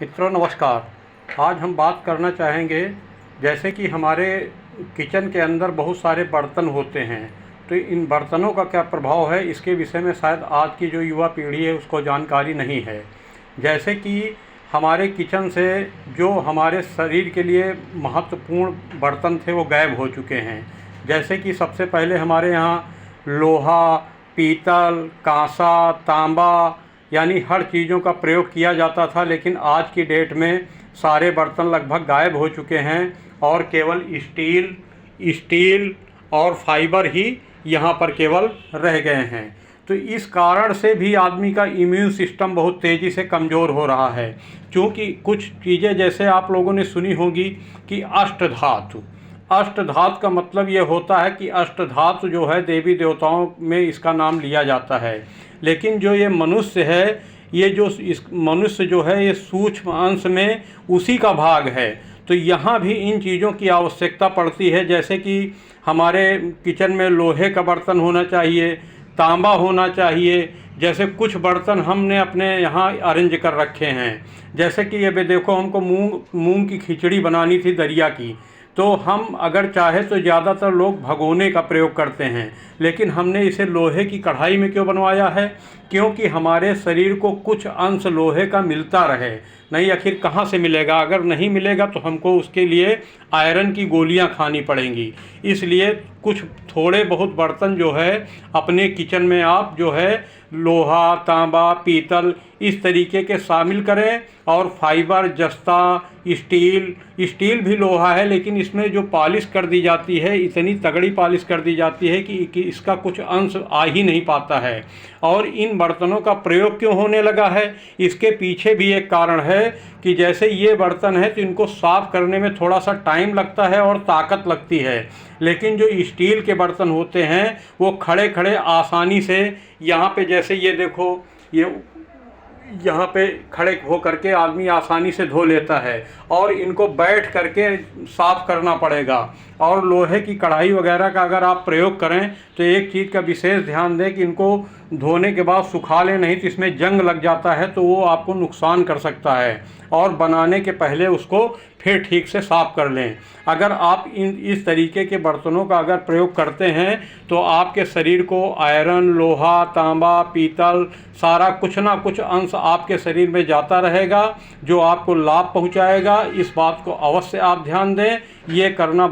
मित्रों नमस्कार। आज हम बात करना चाहेंगे, जैसे कि हमारे किचन के अंदर बहुत सारे बर्तन होते हैं, तो इन बर्तनों का क्या प्रभाव है इसके विषय में शायद आज की जो युवा पीढ़ी है उसको जानकारी नहीं है। जैसे कि हमारे किचन से जो हमारे शरीर के लिए महत्वपूर्ण बर्तन थे वो गायब हो चुके हैं। जैसे कि सबसे पहले हमारे यहाँ लोहा, पीतल, कांसा, तांबा यानी हर चीज़ों का प्रयोग किया जाता था, लेकिन आज की डेट में सारे बर्तन लगभग गायब हो चुके हैं और केवल स्टील और फाइबर ही यहाँ पर केवल रह गए हैं। तो इस कारण से भी आदमी का इम्यून सिस्टम बहुत तेज़ी से कमज़ोर हो रहा है, क्योंकि कुछ चीज़ें जैसे आप लोगों ने सुनी होगी कि अष्टधातु। अष्टधातु का मतलब ये होता है कि अष्टधातु जो है देवी देवताओं में इसका नाम लिया जाता है, लेकिन जो ये मनुष्य है, ये जो इस मनुष्य जो है ये सूक्ष्म अंश में उसी का भाग है। तो यहाँ भी इन चीज़ों की आवश्यकता पड़ती है, जैसे कि हमारे किचन में लोहे का बर्तन होना चाहिए, तांबा होना चाहिए। जैसे कुछ बर्तन हमने अपने यहाँ अरेंज कर रखे हैं, जैसे कि ये देखो, हमको मूंग की खिचड़ी बनानी थी दरिया की, तो हम अगर चाहे तो ज़्यादातर लोग भगोने का प्रयोग करते हैं, लेकिन हमने इसे लोहे की कढ़ाई में क्यों बनवाया है? क्योंकि हमारे शरीर को कुछ अंश लोहे का मिलता रहे। नहीं आखिर कहाँ से मिलेगा? अगर नहीं मिलेगा तो हमको उसके लिए आयरन की गोलियां खानी पड़ेंगी। इसलिए कुछ थोड़े बहुत बर्तन जो है अपने किचन में आप जो है लोहा, तांबा, पीतल इस तरीके के शामिल करें। और फाइबर, जस्ता, स्टील भी लोहा है, लेकिन इसमें जो पॉलिश कर दी जाती है इतनी तगड़ी पॉलिश कर दी जाती है कि इसका कुछ अंश आ ही नहीं पाता है। और इन बर्तनों का प्रयोग क्यों होने लगा है, इसके पीछे भी एक कारण है कि जैसे ये बर्तन है तो इनको साफ़ करने में थोड़ा सा टाइम लगता है और ताकत लगती है, लेकिन जो स्टील के बर्तन होते हैं वो खड़े खड़े आसानी से यहाँ पे, जैसे ये देखो, ये यहाँ पे खड़े हो करके आदमी आसानी से धो लेता है, और इनको बैठ करके साफ़ करना पड़ेगा। और लोहे की कढ़ाई वगैरह का अगर आप प्रयोग करें तो एक चीज़ का विशेष ध्यान दें कि इनको धोने के बाद सुखा लें, नहीं तो इसमें जंग लग जाता है तो वो आपको नुकसान कर सकता है। और बनाने के पहले उसको फिर ठीक से साफ़ कर लें। अगर आप इस तरीके के बर्तनों का अगर प्रयोग करते हैं तो आपके शरीर को आयरन, लोहा, तांबा, पीतल सारा कुछ ना कुछ अंश आपके शरीर में जाता रहेगा, जो आपको लाभ पहुंचाएगा। इस बात को अवश्य आप ध्यान दें। ये करना